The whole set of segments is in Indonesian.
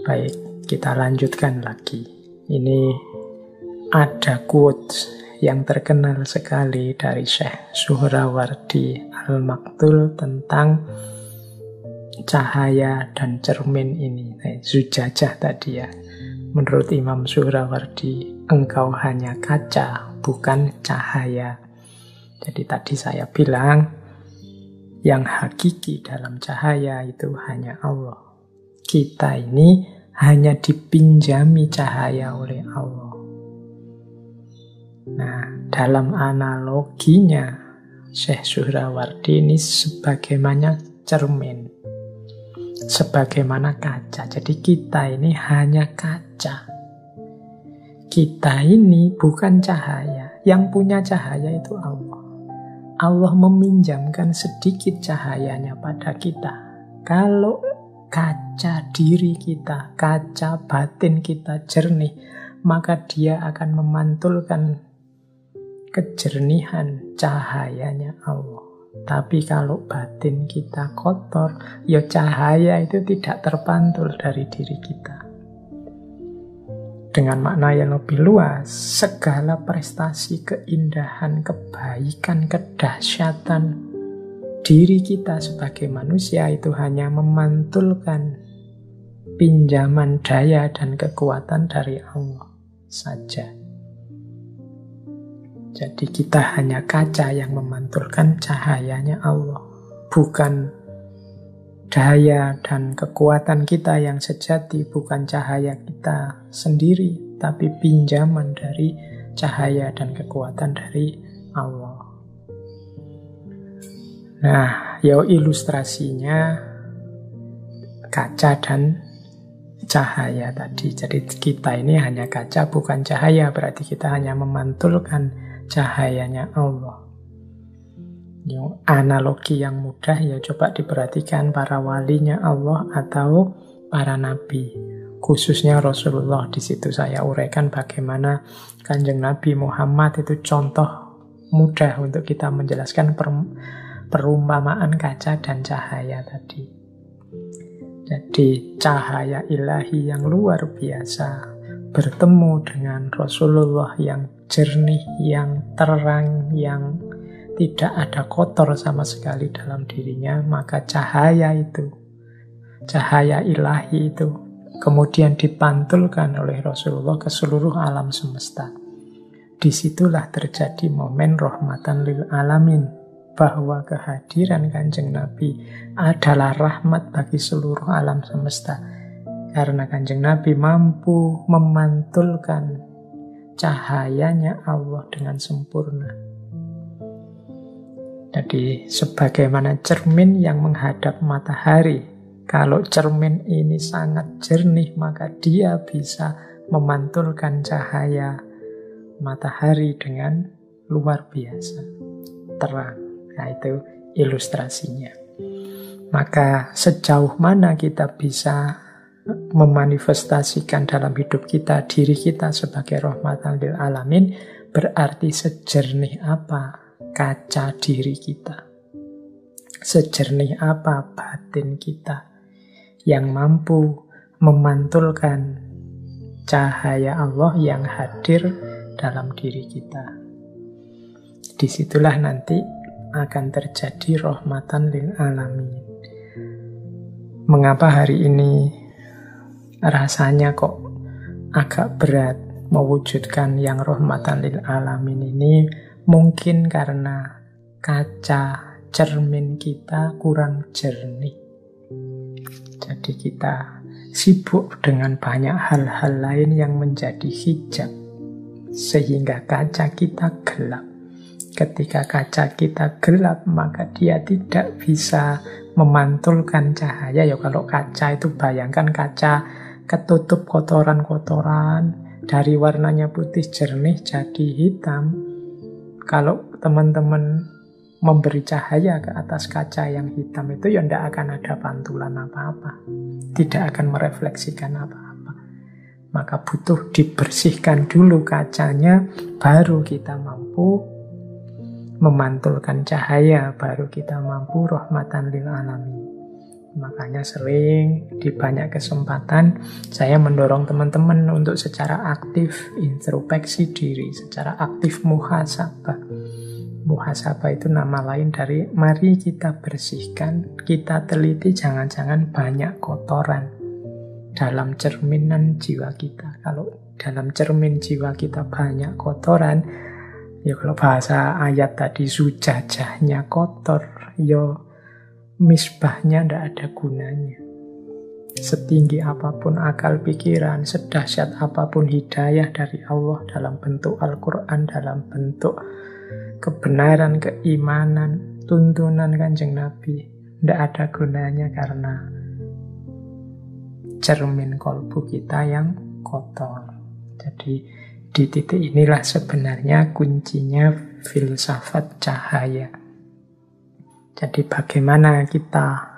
Baik, kita lanjutkan lagi. Ini ada quotes yang terkenal sekali dari Syekh Suhrawardi Al-Maktul tentang cahaya dan cermin ini. Zujajah tadi ya. Menurut Imam Suhrawardi, engkau hanya kaca, bukan cahaya. Jadi tadi saya bilang, yang hakiki dalam cahaya itu hanya Allah. Kita ini hanya dipinjami cahaya oleh Allah. Nah, dalam analoginya, Syekh Suhrawardi ini sebagaimana cermin, sebagaimana kaca. Jadi kita ini hanya kaca. Kita ini bukan cahaya. Yang punya cahaya itu Allah. Allah meminjamkan sedikit cahayanya pada kita. Kalau kaca diri kita, kaca batin kita jernih, maka dia akan memantulkan kejernihan cahayanya Allah. Tapi kalau batin kita kotor, ya cahaya itu tidak terpantul dari diri kita. Dengan makna yang lebih luas, segala prestasi, keindahan, kebaikan, kedahsyatan diri kita sebagai manusia itu hanya memantulkan pinjaman daya dan kekuatan dari Allah saja. Jadi kita hanya kaca yang memantulkan cahayanya Allah, bukan daya dan kekuatan kita yang sejati, bukan cahaya kita sendiri, tapi pinjaman dari cahaya dan kekuatan dari Allah. Nah, ya ilustrasinya kaca dan cahaya tadi. Jadi kita ini hanya kaca, bukan cahaya. Berarti kita hanya memantulkan cahayanya Allah. Yang analogi yang mudah ya coba diperhatikan para walinya Allah atau para nabi. Khususnya Rasulullah. Di situ saya uraikan bagaimana Kanjeng Nabi Muhammad itu contoh mudah untuk kita menjelaskan perumpamaan kaca dan cahaya tadi. Jadi cahaya ilahi yang luar biasa bertemu dengan Rasulullah yang jernih, yang terang, yang tidak ada kotor sama sekali dalam dirinya, maka cahaya itu, cahaya ilahi itu kemudian dipantulkan oleh Rasulullah ke seluruh alam semesta. Disitulah terjadi momen rahmatan lil alamin, bahwa kehadiran Kanjeng Nabi adalah rahmat bagi seluruh alam semesta. Karena Kanjeng Nabi mampu memantulkan cahayanya Allah dengan sempurna. Jadi sebagaimana cermin yang menghadap matahari, kalau cermin ini sangat jernih, maka dia bisa memantulkan cahaya matahari dengan luar biasa terang. Nah, itu ilustrasinya. Maka sejauh mana kita bisa memanifestasikan dalam hidup kita diri kita sebagai rahmatan lil alamin, berarti sejernih apa kaca diri kita, sejernih apa batin kita yang mampu memantulkan cahaya Allah yang hadir dalam diri kita. Disitulah nanti akan terjadi rahmatan lil alamin. Mengapa hari ini rasanya kok agak berat mewujudkan yang rahmatan lil alamin ini? Mungkin karena kaca cermin kita kurang jernih. Jadi kita sibuk dengan banyak hal-hal lain yang menjadi hijab, sehingga kaca kita gelap. Ketika kaca kita gelap, maka dia tidak bisa memantulkan cahaya. Ya kalau kaca itu bayangkan kaca ketutup kotoran-kotoran, dari warnanya putih jernih jadi hitam. Kalau teman-teman memberi cahaya ke atas kaca yang hitam itu, ya tidak akan ada pantulan apa-apa, tidak akan merefleksikan apa-apa. Maka butuh dibersihkan dulu kacanya, baru kita mampu memantulkan cahaya, baru kita mampu rahmatan lil alamin. Makanya sering di banyak kesempatan saya mendorong teman-teman untuk secara aktif introspeksi diri, secara aktif muhasabah. Muhasabah itu nama lain dari mari kita bersihkan, kita teliti jangan-jangan banyak kotoran dalam cerminan jiwa kita. Kalau dalam cermin jiwa kita banyak kotoran, ya kalau bahasa ayat tadi zujajahnya kotor, ya misbahnya tidak ada gunanya. Setinggi apapun akal pikiran, sedahsyat apapun hidayah dari Allah dalam bentuk Al-Quran, dalam bentuk kebenaran, keimanan, tuntunan Kanjeng Nabi, tidak ada gunanya karena cermin kolbu kita yang kotor. Jadi di titik inilah sebenarnya kuncinya filsafat cahaya. Jadi bagaimana kita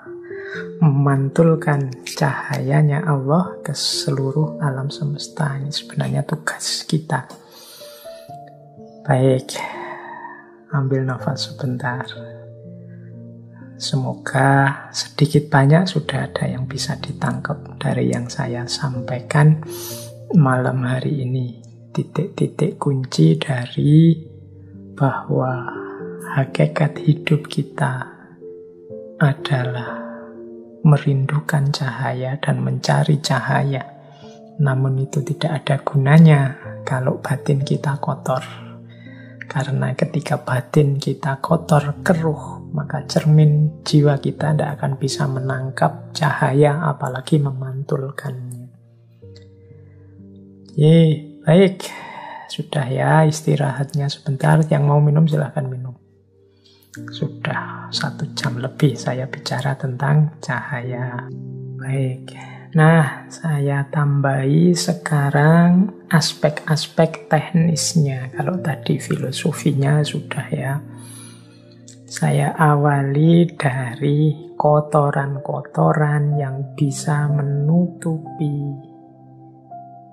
memantulkan cahayanya Allah ke seluruh alam semesta. Ini sebenarnya tugas kita. Baik, ambil nafas sebentar. Semoga sedikit banyak sudah ada yang bisa ditangkap dari yang saya sampaikan malam hari ini. Titik-titik kunci dari bahwa hakikat hidup kita adalah merindukan cahaya dan mencari cahaya. Namun itu tidak ada gunanya kalau batin kita kotor. Karena ketika batin kita kotor, keruh, maka cermin jiwa kita tidak akan bisa menangkap cahaya, apalagi memantulkannya. Baik, sudah ya istirahatnya sebentar. Yang mau minum silahkan minum. Sudah 1 jam lebih saya bicara tentang cahaya. Baik, nah saya tambahi sekarang aspek-aspek teknisnya. Kalau tadi filosofinya sudah ya. Saya awali dari kotoran-kotoran yang bisa menutupi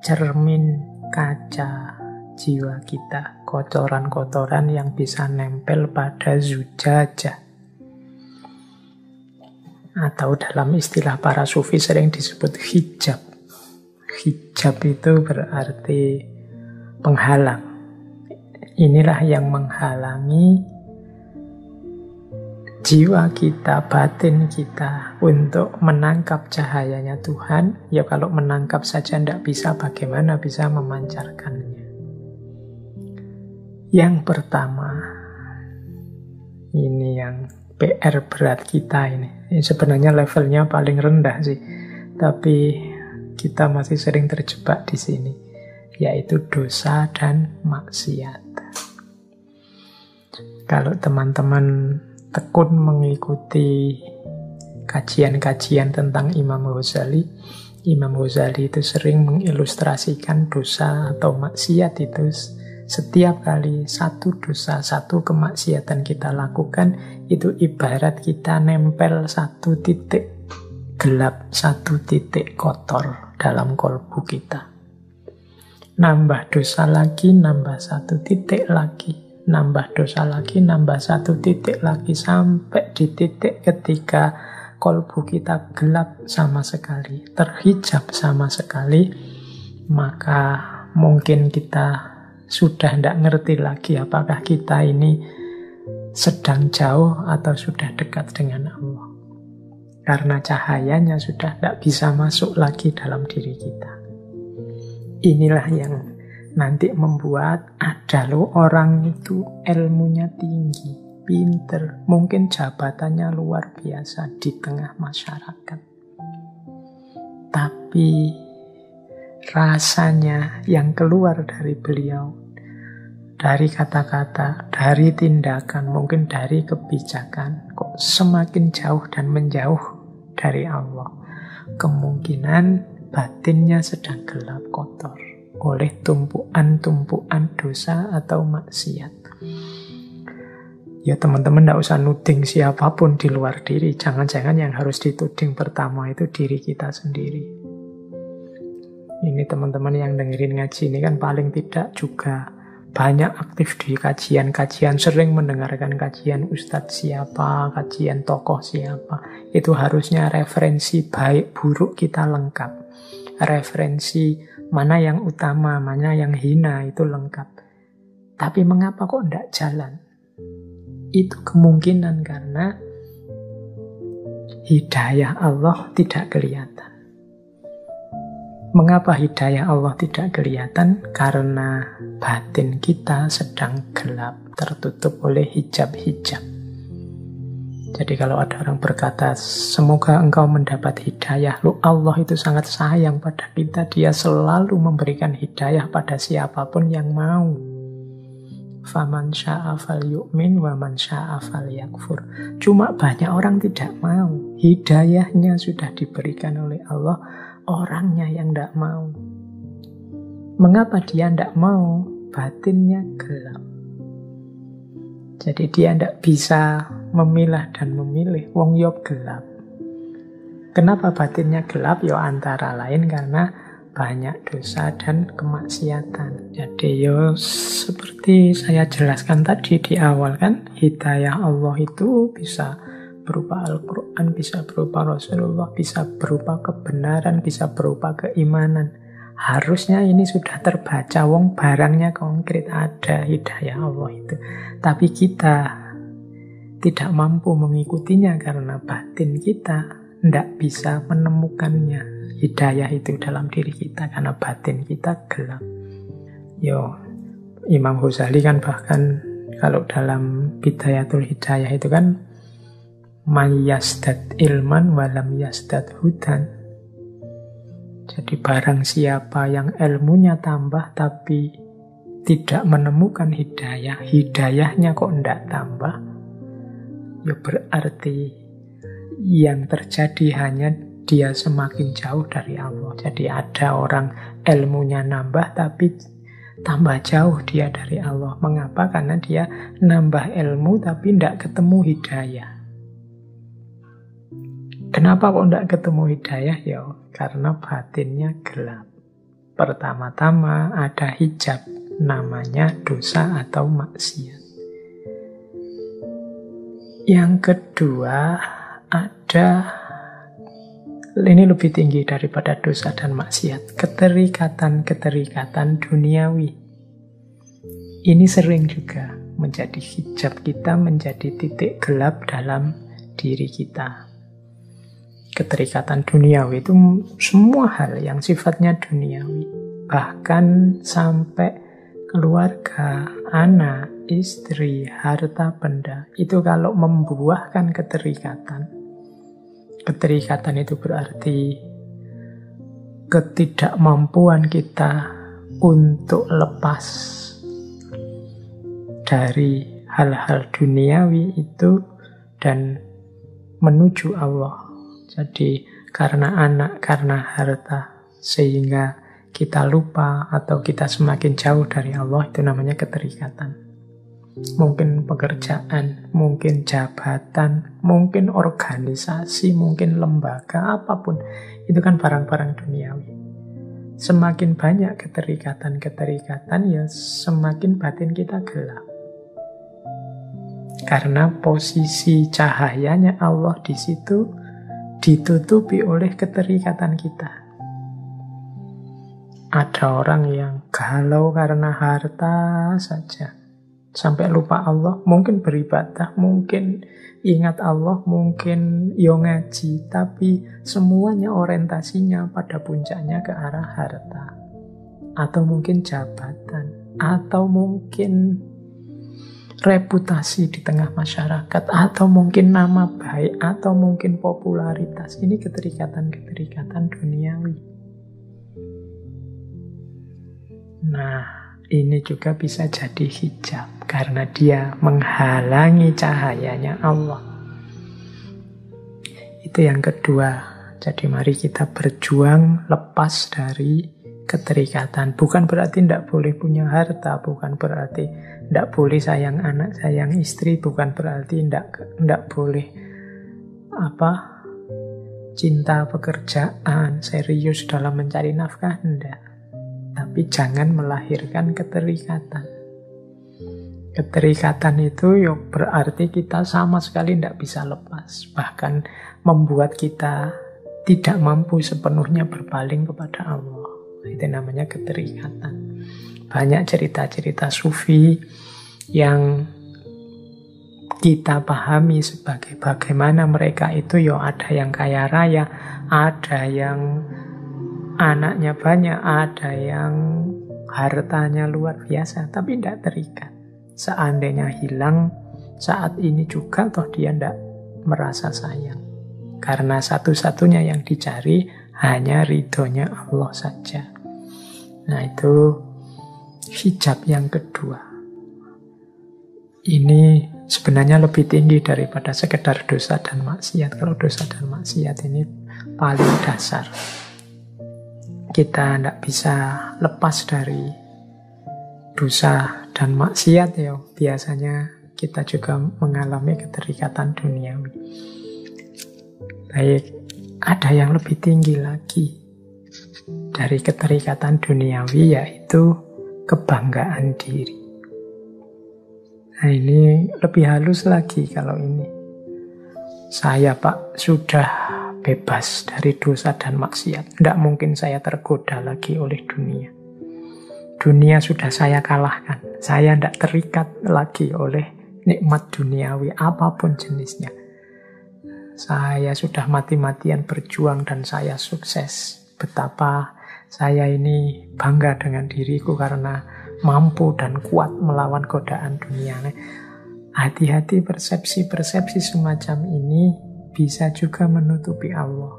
cermin kaca jiwa kita. Kotoran-kotoran yang bisa nempel pada zujajah. Atau dalam istilah para sufi sering disebut hijab. Hijab itu berarti penghalang. Inilah yang menghalangi jiwa kita, batin kita untuk menangkap cahayanya Tuhan. Ya kalau menangkap saja tidak bisa, bagaimana bisa memancarkannya? Yang pertama, ini yang PR berat kita ini. Ini sebenarnya levelnya paling rendah sih, tapi kita masih sering terjebak di sini, yaitu dosa dan maksiat. Kalau teman-teman tekun mengikuti kajian-kajian tentang Imam Ghazali, Imam Ghazali itu sering mengilustrasikan dosa atau maksiat itu setiap kali satu dosa, satu kemaksiatan kita lakukan, itu ibarat kita nempel satu titik gelap, satu titik kotor dalam kolbu kita. Nambah dosa lagi, nambah satu titik lagi. Nambah dosa lagi, nambah satu titik lagi, sampai di titik ketika kolbu kita gelap sama sekali, terhijab sama sekali, maka mungkin kita sudah tidak ngerti lagi apakah kita ini sedang jauh atau sudah dekat dengan Allah. Karena cahayanya sudah tidak bisa masuk lagi dalam diri kita. Inilah yang nanti membuat ada loh orang itu ilmunya tinggi, pinter, mungkin jabatannya luar biasa di tengah masyarakat. Tapi rasanya yang keluar dari beliau, dari kata-kata, dari tindakan, mungkin dari kebijakan, kok semakin jauh dan menjauh dari Allah. Kemungkinan batinnya sedang gelap, kotor oleh tumpuan-tumpuan dosa atau maksiat. Ya teman-teman tidak usah nuding siapapun di luar diri. Jangan-jangan yang harus dituding pertama itu diri kita sendiri. Ini teman-teman yang dengerin ngaji ini kan paling tidak juga banyak aktif di kajian-kajian, sering mendengarkan kajian ustadz siapa, kajian tokoh siapa. Itu harusnya referensi baik buruk kita lengkap. Referensi mana yang utama, mana yang hina itu lengkap. Tapi mengapa kok tidak jalan? Itu kemungkinan karena hidayah Allah tidak kelihatan. Mengapa hidayah Allah tidak kelihatan? Karena batin kita sedang gelap, tertutup oleh hijab-hijab. Jadi kalau ada orang berkata, semoga engkau mendapat hidayah. Loh, Allah itu sangat sayang pada kita. Dia selalu memberikan hidayah pada siapapun yang mau. Faman sya'a falyu'min wa man sya'a falyakfur. Cuma banyak orang tidak mau. Hidayahnya sudah diberikan oleh Allah, orangnya yang tidak mau. Mengapa dia tidak mau? Batinnya gelap. Jadi dia tidak bisa memilah dan memilih. Wong yo gelap. Kenapa batinnya gelap? Ya antara lain karena banyak dosa dan kemaksiatan. Jadi yo seperti saya jelaskan tadi di awal kan, hidayah Allah itu bisa berupa Al-Quran, bisa berupa Rasulullah, bisa berupa kebenaran, bisa berupa keimanan. Harusnya ini sudah terbaca, wong barangnya konkret, ada hidayah Allah itu. Tapi kita tidak mampu mengikutinya karena batin kita tidak bisa menemukannya. Hidayah itu dalam diri kita karena batin kita gelap. Imam Ghazali kan bahkan kalau dalam Bidayatul Hidayah itu kan may yazdad ilman walam yazdad hudan. Jadi barang siapa yang ilmunya tambah tapi tidak menemukan hidayah, hidayahnya kok tidak tambah, ya berarti yang terjadi hanya dia semakin jauh dari Allah. Jadi ada orang ilmunya nambah tapi tambah jauh dia dari Allah. Mengapa? Karena dia nambah ilmu tapi tidak ketemu hidayah. Kenapa kok tidak ketemu hidayah? Ya karena batinnya gelap. Pertama-tama ada hijab, namanya dosa atau maksiat. Yang kedua ada, ini lebih tinggi daripada dosa dan maksiat, keterikatan-keterikatan duniawi. Ini sering juga menjadi hijab kita, menjadi titik gelap dalam diri kita. Keterikatan duniawi itu semua hal yang sifatnya duniawi. Bahkan sampai keluarga, anak, istri, harta benda. Itu kalau membuahkan keterikatan. Keterikatan itu berarti ketidakmampuan kita untuk lepas dari hal-hal duniawi itu dan menuju Allah. Jadi karena anak, karena harta, sehingga kita lupa atau kita semakin jauh dari Allah, itu namanya keterikatan. Mungkin pekerjaan, mungkin jabatan, mungkin organisasi, mungkin lembaga, apapun. Itu kan barang-barang duniawi. Semakin banyak keterikatan-keterikatan, ya semakin batin kita gelap. Karena posisi cahayanya Allah di situ ditutupi oleh keterikatan kita. Ada orang yang galau karena harta saja. Sampai lupa Allah, mungkin beribadah, mungkin ingat Allah, mungkin ngaji, tapi semuanya orientasinya pada puncaknya ke arah harta. Atau mungkin jabatan, atau mungkin reputasi di tengah masyarakat, atau mungkin nama baik, atau mungkin popularitas. Ini keterikatan-keterikatan duniawi. Nah, ini juga bisa jadi hijab karena dia menghalangi cahayanya Allah. Itu yang kedua. Jadi mari kita berjuang lepas dari keterikatan. Bukan berarti tidak boleh punya harta, bukan berarti tidak boleh sayang anak, sayang istri, bukan berarti tidak boleh cinta pekerjaan, serius dalam mencari nafkah, tidak. Tapi jangan melahirkan keterikatan. Keterikatan itu ya berarti kita sama sekali tidak bisa lepas. Bahkan membuat kita tidak mampu sepenuhnya berpaling kepada Allah. Itu namanya keterikatan. Banyak cerita-cerita sufi yang kita pahami sebagai bagaimana mereka itu ya ada yang kaya raya, ada yang anaknya banyak, ada yang hartanya luar biasa, tapi tidak terikat. Seandainya hilang saat ini juga, toh dia tidak merasa sayang. Karena satu-satunya yang dicari hanya ridhonya Allah saja. Nah, itu hijab yang kedua. Ini sebenarnya lebih tinggi daripada sekedar dosa dan maksiat. Kalau dosa dan maksiat ini paling dasar. Kita tidak bisa lepas dari dosa dan maksiat ya. Biasanya kita juga mengalami keterikatan duniawi. Baik, ada yang lebih tinggi lagi dari keterikatan duniawi, yaitu kebanggaan diri. Nah, ini lebih halus lagi kalau ini. Saya Pak sudah bebas dari dosa dan maksiat. Tidak mungkin saya tergoda lagi oleh dunia. Dunia sudah saya kalahkan. Saya tidak terikat lagi oleh nikmat duniawi apapun jenisnya. Saya sudah mati-matian berjuang dan saya sukses. Betapa saya ini bangga dengan diriku karena mampu dan kuat melawan godaan dunia. Hati-hati, persepsi-persepsi semacam ini bisa juga menutupi Allah.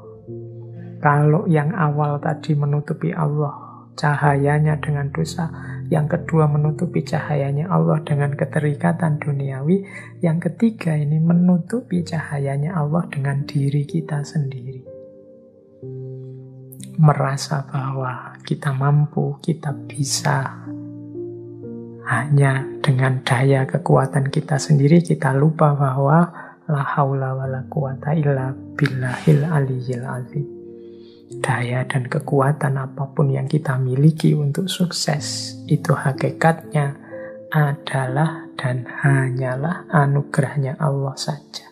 Kalau yang awal tadi menutupi Allah cahayanya dengan dosa, yang kedua menutupi cahayanya Allah dengan keterikatan duniawi, yang ketiga ini menutupi cahayanya Allah dengan diri kita sendiri. Merasa bahwa kita mampu, kita bisa. Hanya dengan daya kekuatan kita sendiri kita lupa bahwa la haula wala quwata illa billahil aliyyil azim. Daya dan kekuatan apapun yang kita miliki untuk sukses, itu hakikatnya adalah dan hanyalah anugerahnya Allah saja.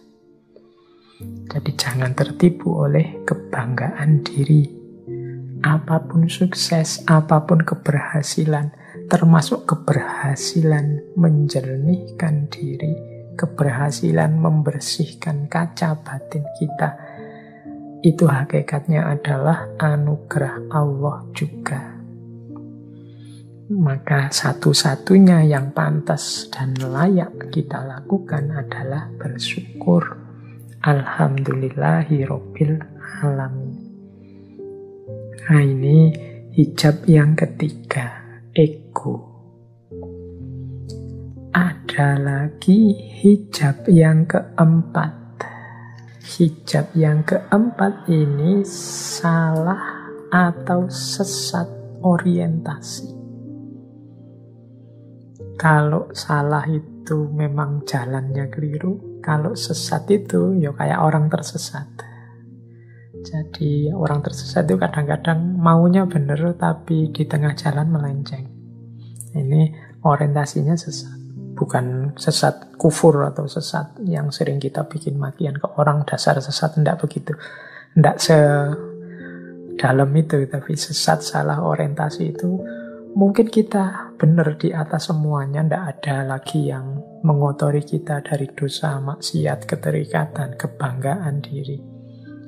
Jadi jangan tertipu oleh kebanggaan diri. Apapun sukses, apapun keberhasilan, termasuk keberhasilan menjernihkan diri, keberhasilan membersihkan kaca batin kita, itu hakikatnya adalah anugerah Allah juga. Maka satu-satunya yang pantas dan layak kita lakukan adalah bersyukur. Alhamdulillahi Rabbil Alamin. Nah, ini hijab yang ketiga, ego. Ada lagi hijab yang keempat. Hijab yang keempat ini salah atau sesat orientasi. Kalau salah itu memang jalannya keliru, kalau sesat itu ya kayak orang tersesat. Jadi orang tersesat itu kadang-kadang maunya benar tapi di tengah jalan melenceng. Ini orientasinya sesat. Bukan sesat kufur atau sesat yang sering kita bikin makian ke orang dasar sesat, tidak begitu. Tidak sedalam itu, tapi sesat salah orientasi itu mungkin kita benar di atas semuanya, tidak ada lagi yang mengotori kita dari dosa, maksiat, keterikatan, kebanggaan diri.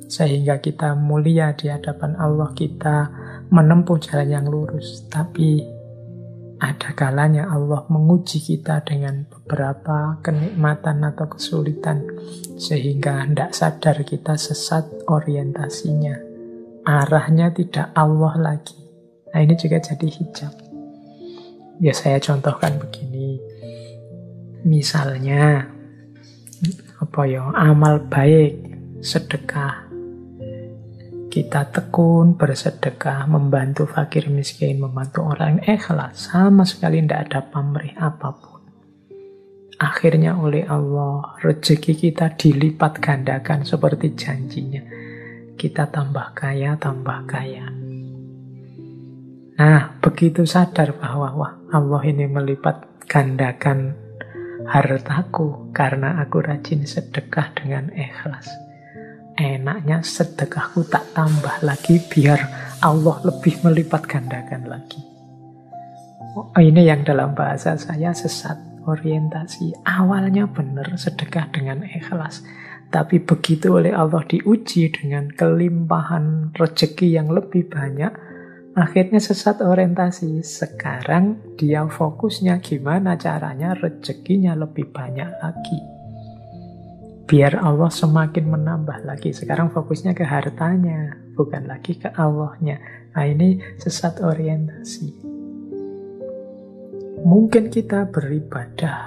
Sehingga kita mulia di hadapan Allah, kita menempuh jalan yang lurus. Tapi ada kalanya Allah menguji kita dengan beberapa kenikmatan atau kesulitan, sehingga tidak sadar kita sesat orientasinya. Arahnya tidak Allah lagi. Nah, ini juga jadi hijab. Ya, saya contohkan begini. Misalnya, amal baik, sedekah. Kita tekun bersedekah, membantu fakir miskin, membantu orang ikhlas, sama sekali tidak ada pamrih apapun. Akhirnya oleh Allah, rezeki kita dilipat gandakan seperti janjinya. Kita tambah kaya, tambah kaya. Nah, begitu sadar bahwa Allah ini melipat gandakan hartaku karena aku rajin sedekah dengan ikhlas. Enaknya sedekahku tak tambah lagi biar Allah lebih melipat gandakan lagi. Oh, ini yang dalam bahasa saya sesat orientasi. Awalnya benar sedekah dengan ikhlas, tapi begitu oleh Allah diuji dengan kelimpahan rezeki yang lebih banyak, akhirnya sesat orientasi. Sekarang dia fokusnya gimana caranya rezekinya lebih banyak lagi, biar Allah semakin menambah lagi. Sekarang fokusnya ke hartanya, bukan lagi ke Allahnya. Nah, ini sesat orientasi. Mungkin kita beribadah,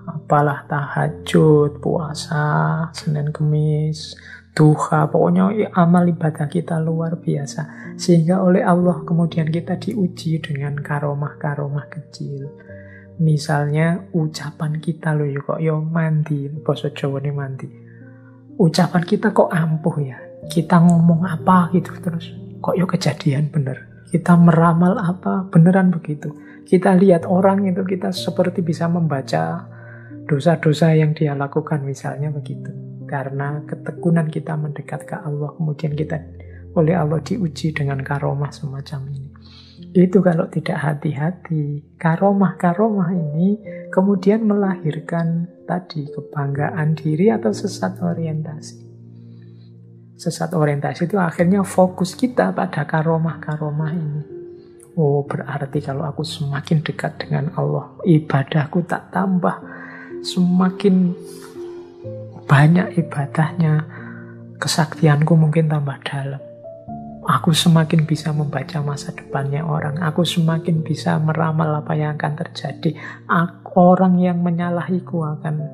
apalah tahajud, puasa, Senin Kemis, duha, pokoknya amal ibadah kita luar biasa. Sehingga oleh Allah kemudian kita diuji dengan karomah-karomah kecil. Misalnya ucapan kita loh kok yo mandi, basa Jawa ini mandi. Ucapan kita kok ampuh ya. Kita ngomong apa gitu terus kok yo kejadian bener. Kita meramal apa beneran begitu. Kita lihat orang itu kita seperti bisa membaca dosa-dosa yang dia lakukan misalnya begitu. Karena ketekunan kita mendekat ke Allah, kemudian kita oleh Allah diuji dengan karomah semacam ini. Itu kalau tidak hati-hati. Karomah-karomah ini kemudian melahirkan tadi kebanggaan diri atau sesat orientasi. Sesat orientasi itu akhirnya fokus kita pada karomah-karomah ini. Oh, berarti kalau aku semakin dekat dengan Allah, ibadahku tak tambah, semakin banyak ibadahnya, kesaktianku mungkin tambah dalam. Aku semakin bisa membaca masa depannya orang. Aku semakin bisa meramal apa yang akan terjadi. Orang yang menyalahiku akan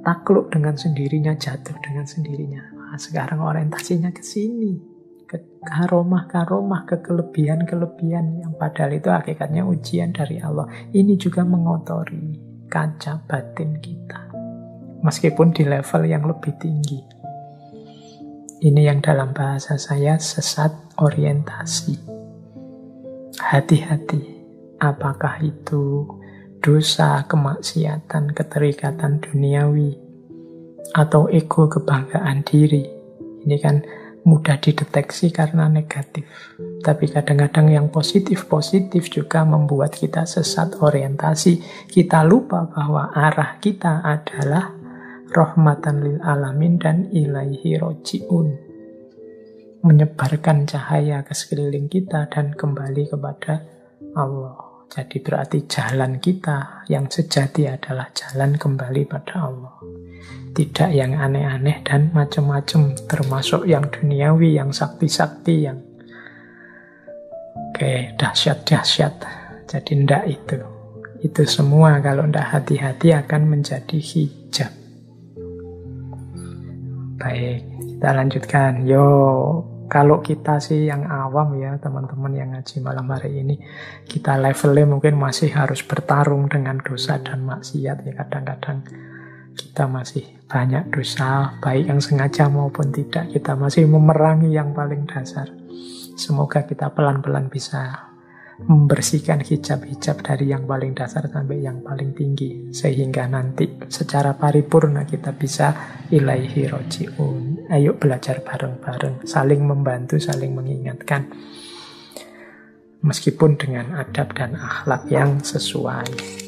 takluk dengan sendirinya, jatuh dengan sendirinya. Nah, sekarang orientasinya ke sini. Ke karomah-karomah, ke kelebihan-kelebihan yang padahal itu hakikatnya ujian dari Allah. Ini juga mengotori kaca batin kita. Meskipun di level yang lebih tinggi. Ini yang dalam bahasa saya sesat orientasi. Hati-hati, apakah itu dosa, kemaksiatan, keterikatan duniawi, atau ego kebanggaan diri. Ini kan mudah dideteksi karena negatif. Tapi kadang-kadang yang positif-positif juga membuat kita sesat orientasi. Kita lupa bahwa arah kita adalah rahmatan lil alamin dan ilaihi roji'un. Menyebarkan cahaya ke sekeliling kita dan kembali kepada Allah. Jadi berarti jalan kita yang sejati adalah jalan kembali pada Allah. Tidak yang aneh-aneh dan macam-macam, termasuk yang duniawi, yang sakti-sakti, yang dahsyat-dahsyat. Jadi ndak itu. Itu semua kalau ndak hati-hati akan menjadi hijab. Baik, kita lanjutkan. Kalau kita sih yang awam ya, teman-teman yang ngaji malam hari ini, kita levelnya mungkin masih harus bertarung dengan dosa dan maksiat ya. Kadang-kadang kita masih banyak dosa, baik yang sengaja maupun tidak. Kita masih memerangi yang paling dasar. Semoga kita pelan-pelan bisa membersihkan hijab-hijab dari yang paling dasar sampai yang paling tinggi, sehingga nanti secara paripurna kita bisa ilaihi roji'un. Ayo belajar bareng-bareng, saling membantu, saling mengingatkan, meskipun dengan adab dan akhlak yang sesuai.